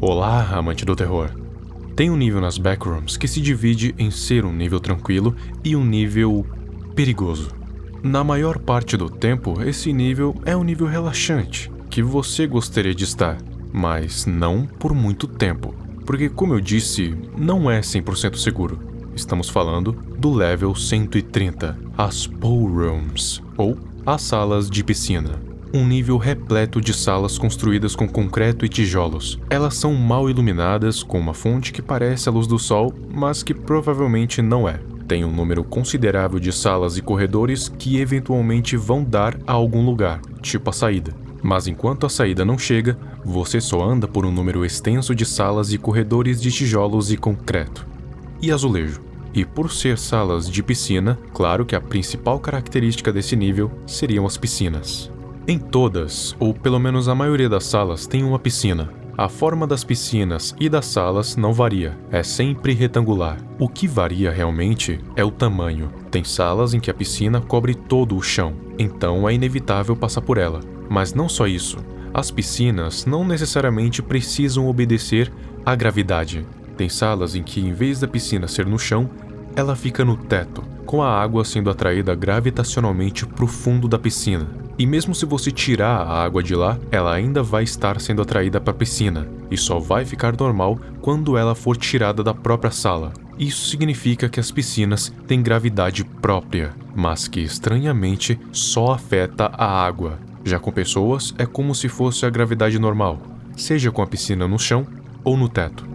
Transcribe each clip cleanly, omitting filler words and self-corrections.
Olá, amante do terror. Tem um nível nas Backrooms que se divide em ser um nível tranquilo e um nível perigoso. Na maior parte do tempo, esse nível é um nível relaxante, que você gostaria de estar, mas não por muito tempo, porque como eu disse, não é 100% seguro. Estamos falando do level 130, as Pool Rooms, ou as salas de piscina. Um nível repleto de salas construídas com concreto e tijolos. Elas são mal iluminadas, com uma fonte que parece a luz do sol, mas que provavelmente não é. Tem um número considerável de salas e corredores que eventualmente vão dar a algum lugar, tipo a saída. Mas enquanto a saída não chega, você só anda por um número extenso de salas e corredores de tijolos e concreto. E azulejo. E por ser salas de piscina, claro que a principal característica desse nível seriam as piscinas. Em todas, ou pelo menos a maioria das salas, tem uma piscina. A forma das piscinas e das salas não varia, é sempre retangular. O que varia realmente é o tamanho. Tem salas em que a piscina cobre todo o chão, então é inevitável passar por ela. Mas não só isso, as piscinas não necessariamente precisam obedecer à gravidade. Tem salas em que, em vez da piscina ser no chão, ela fica no teto, com a água sendo atraída gravitacionalmente para o fundo da piscina. E mesmo se você tirar a água de lá, ela ainda vai estar sendo atraída para a piscina, e só vai ficar normal quando ela for tirada da própria sala. Isso significa que as piscinas têm gravidade própria, mas que estranhamente só afeta a água. Já com pessoas, é como se fosse a gravidade normal, seja com a piscina no chão ou no teto.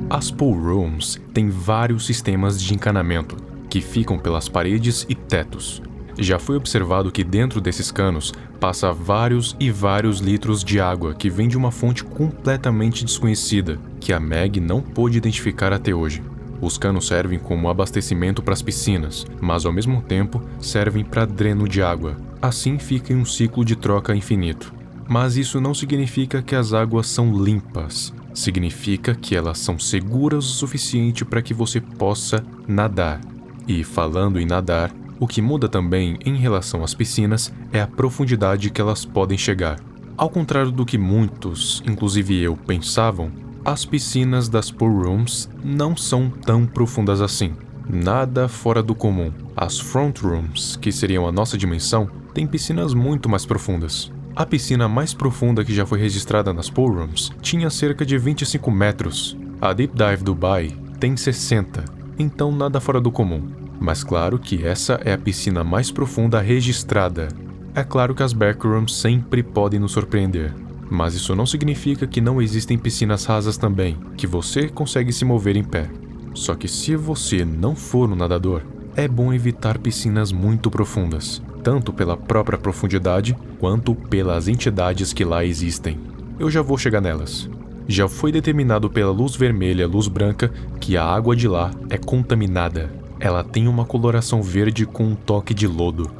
As Pool Rooms têm vários sistemas de encanamento, que ficam pelas paredes e tetos. Já foi observado que dentro desses canos passa vários e vários litros de água que vem de uma fonte completamente desconhecida, que a Meg não pôde identificar até hoje. Os canos servem como abastecimento para as piscinas, mas ao mesmo tempo servem para dreno de água. Assim fica em um ciclo de troca infinito. Mas isso não significa que as águas são limpas. Significa que elas são seguras o suficiente para que você possa nadar. E falando em nadar, o que muda também em relação às piscinas é a profundidade que elas podem chegar. Ao contrário do que muitos, inclusive eu, pensavam, as piscinas das Pool Rooms não são tão profundas assim. Nada fora do comum. As Front Rooms, que seriam a nossa dimensão, têm piscinas muito mais profundas. A piscina mais profunda que já foi registrada nas Pool Rooms tinha cerca de 25 metros. A Deep Dive Dubai tem 60, então nada fora do comum. Mas claro que essa é a piscina mais profunda registrada. É claro que as Backrooms sempre podem nos surpreender. Mas isso não significa que não existem piscinas rasas também, que você consegue se mover em pé. Só que se você não for um nadador, é bom evitar piscinas muito profundas, tanto pela própria profundidade, quanto pelas entidades que lá existem. Eu já vou chegar nelas. Já foi determinado pela luz vermelha e luz branca que a água de lá é contaminada. Ela tem uma coloração verde com um toque de lodo.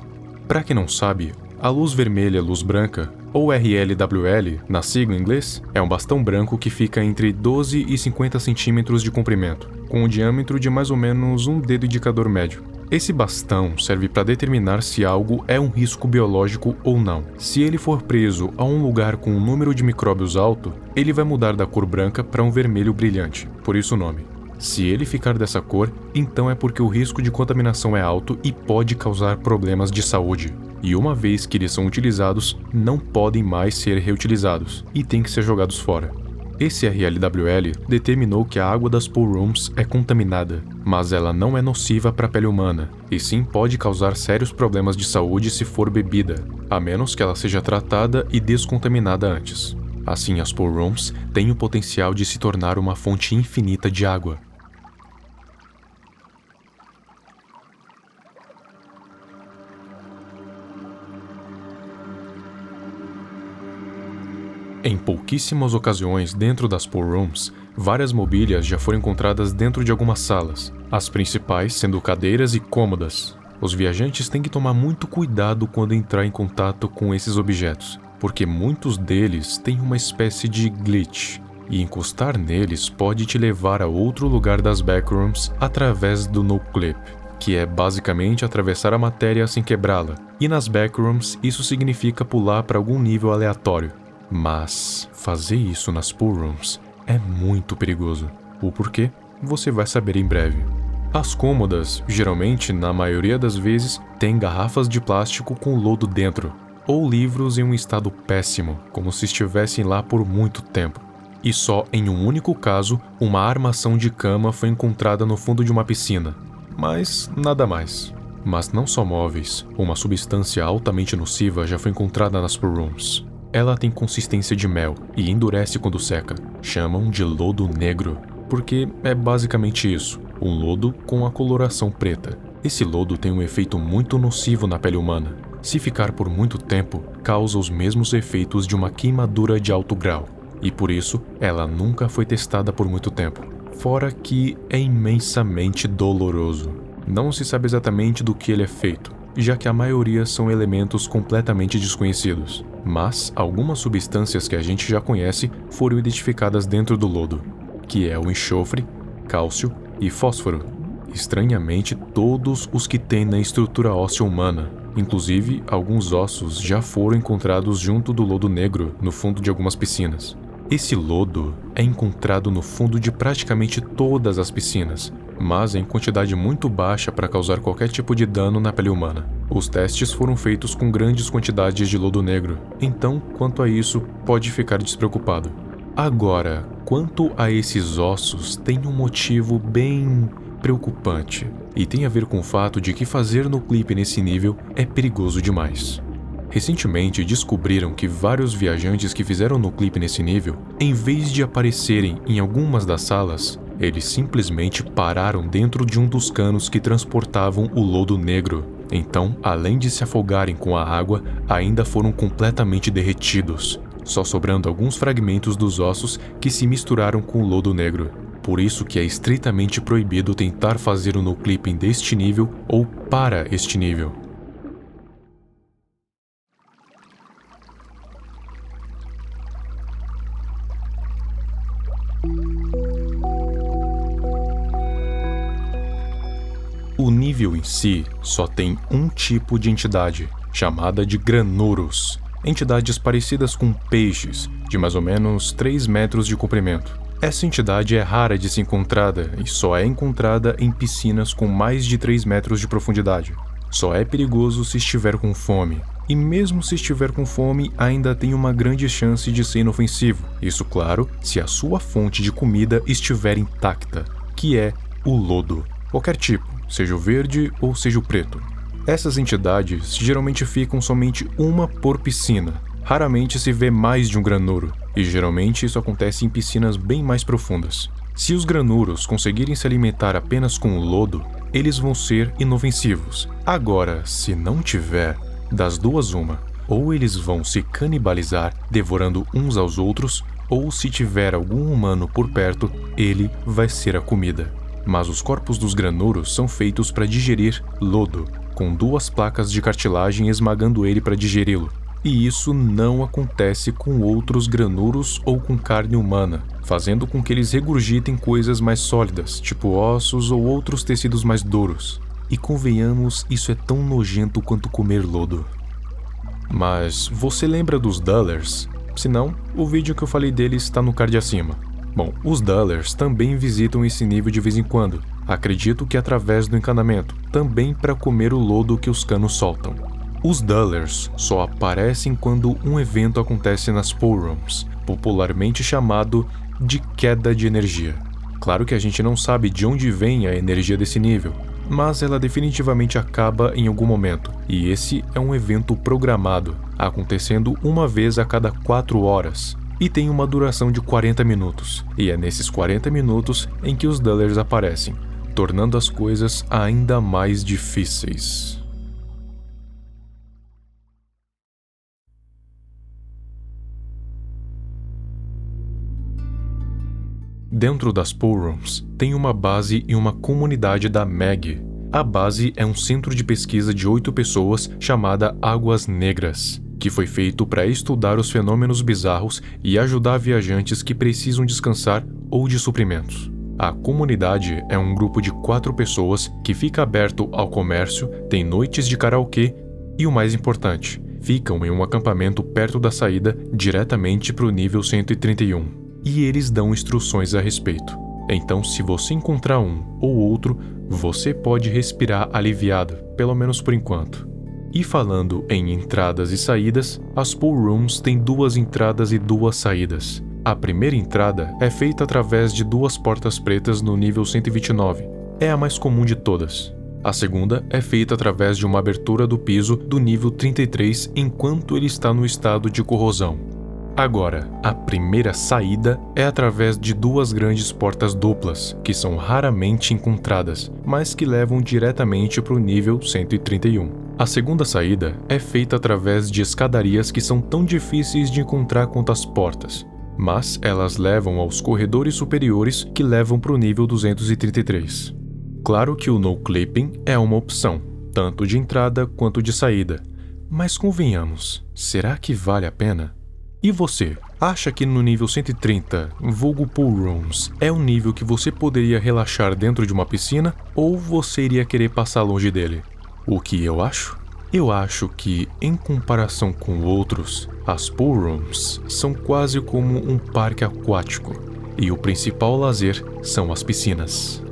Para quem não sabe, a luz vermelha e luz branca, ou RLWL, na sigla em inglês, é um bastão branco que fica entre 12 e 50 centímetros de comprimento, com um diâmetro de mais ou menos um dedo indicador médio. Esse bastão serve para determinar se algo é um risco biológico ou não. Se ele for preso a um lugar com um número de micróbios alto, ele vai mudar da cor branca para um vermelho brilhante, por isso o nome. Se ele ficar dessa cor, então é porque o risco de contaminação é alto e pode causar problemas de saúde. E uma vez que eles são utilizados, não podem mais ser reutilizados e têm que ser jogados fora. Esse RLWL determinou que a água das Pool Rooms é contaminada, mas ela não é nociva para a pele humana, e sim pode causar sérios problemas de saúde se for bebida, a menos que ela seja tratada e descontaminada antes. Assim, as Pool Rooms têm o potencial de se tornar uma fonte infinita de água. Em pouquíssimas ocasiões dentro das Pool Rooms, várias mobílias já foram encontradas dentro de algumas salas, as principais sendo cadeiras e cômodas. Os viajantes têm que tomar muito cuidado quando entrar em contato com esses objetos, porque muitos deles têm uma espécie de glitch, e encostar neles pode te levar a outro lugar das Backrooms através do no-clip, que é basicamente atravessar a matéria sem quebrá-la, e nas Backrooms isso significa pular para algum nível aleatório. Mas fazer isso nas pool rooms é muito perigoso. O porquê, você vai saber em breve. As cômodas, geralmente, na maioria das vezes, têm garrafas de plástico com lodo dentro, ou livros em um estado péssimo, como se estivessem lá por muito tempo. E só em um único caso, uma armação de cama foi encontrada no fundo de uma piscina. Mas nada mais. Mas não só móveis, uma substância altamente nociva já foi encontrada nas pool rooms. Ela tem consistência de mel e endurece quando seca. Chamam de lodo negro, porque é basicamente isso, um lodo com a coloração preta. Esse lodo tem um efeito muito nocivo na pele humana. Se ficar por muito tempo, causa os mesmos efeitos de uma queimadura de alto grau. E por isso, ela nunca foi testada por muito tempo. Fora que é imensamente doloroso. Não se sabe exatamente do que ele é feito, já que a maioria são elementos completamente desconhecidos. Mas algumas substâncias que a gente já conhece foram identificadas dentro do lodo, que é o enxofre, cálcio e fósforo. Estranhamente, todos os que tem na estrutura óssea humana. Inclusive, alguns ossos já foram encontrados junto do lodo negro no fundo de algumas piscinas. Esse lodo é encontrado no fundo de praticamente todas as piscinas, mas em quantidade muito baixa para causar qualquer tipo de dano na pele humana. Os testes foram feitos com grandes quantidades de lodo negro, então, quanto a isso, pode ficar despreocupado. Agora, quanto a esses ossos, tem um motivo bem preocupante, e tem a ver com o fato de que fazer no clipe nesse nível é perigoso demais. Recentemente descobriram que vários viajantes que fizeram no clipe nesse nível, em vez de aparecerem em algumas das salas, eles simplesmente pararam dentro de um dos canos que transportavam o lodo negro. Então, além de se afogarem com a água, ainda foram completamente derretidos, só sobrando alguns fragmentos dos ossos que se misturaram com o lodo negro. Por isso que é estritamente proibido tentar fazer um no-clipping deste nível ou para este nível. O nível em si só tem um tipo de entidade, chamada de granuros, entidades parecidas com peixes, de mais ou menos 3 metros de comprimento. Essa entidade é rara de ser encontrada e só é encontrada em piscinas com mais de 3 metros de profundidade. Só é perigoso se estiver com fome. E mesmo se estiver com fome, ainda tem uma grande chance de ser inofensivo. Isso, claro, se a sua fonte de comida estiver intacta, que é o lodo. Qualquer tipo, seja o verde ou seja o preto. Essas entidades geralmente ficam somente uma por piscina. Raramente se vê mais de um granuro, e geralmente isso acontece em piscinas bem mais profundas. Se os granuros conseguirem se alimentar apenas com o lodo, eles vão ser inofensivos. Agora, se não tiver, das duas uma, ou eles vão se canibalizar, devorando uns aos outros, ou se tiver algum humano por perto, ele vai ser a comida. Mas os corpos dos granuros são feitos para digerir lodo, com 2 placas de cartilagem esmagando ele para digeri-lo. E isso não acontece com outros granuros ou com carne humana, fazendo com que eles regurgitem coisas mais sólidas, tipo ossos ou outros tecidos mais duros. E convenhamos, isso é tão nojento quanto comer lodo. Mas você lembra dos Dullers? Se não, o vídeo que eu falei deles está no card acima. Bom, os Dullers também visitam esse nível de vez em quando, acredito que através do encanamento, também para comer o lodo que os canos soltam. Os Dullers só aparecem quando um evento acontece nas pool rooms, popularmente chamado de queda de energia. Claro que a gente não sabe de onde vem a energia desse nível, mas ela definitivamente acaba em algum momento, e esse é um evento programado, acontecendo uma vez a cada 4 horas, e tem uma duração de 40 minutos, e é nesses 40 minutos em que os Dullers aparecem, tornando as coisas ainda mais difíceis. Dentro das pool rooms, tem uma base e uma comunidade da MEG. A base é um centro de pesquisa de 8 pessoas chamada Águas Negras, que foi feito para estudar os fenômenos bizarros e ajudar viajantes que precisam descansar ou de suprimentos. A comunidade é um grupo de 4 pessoas que fica aberto ao comércio, tem noites de karaokê e, o mais importante, ficam em um acampamento perto da saída diretamente para o nível 131, e eles dão instruções a respeito. Então, se você encontrar um ou outro, você pode respirar aliviado, pelo menos por enquanto. E falando em entradas e saídas, as pool rooms têm 2 entradas e 2 saídas. A primeira entrada é feita através de 2 portas pretas no nível 129. É a mais comum de todas. A segunda é feita através de uma abertura do piso do nível 33 enquanto ele está no estado de corrosão. Agora, a primeira saída é através de 2 grandes portas duplas, que são raramente encontradas, mas que levam diretamente para o nível 131. A segunda saída é feita através de escadarias que são tão difíceis de encontrar quanto as portas, mas elas levam aos corredores superiores que levam para o nível 233. Claro que o no-clipping é uma opção, tanto de entrada quanto de saída, mas convenhamos, será que vale a pena? E você, acha que no nível 130, vulgo Pool Rooms, é um nível que você poderia relaxar dentro de uma piscina ou você iria querer passar longe dele? O que eu acho? Eu acho que, em comparação com outros, as Pool Rooms são quase como um parque aquático, e o principal lazer são as piscinas.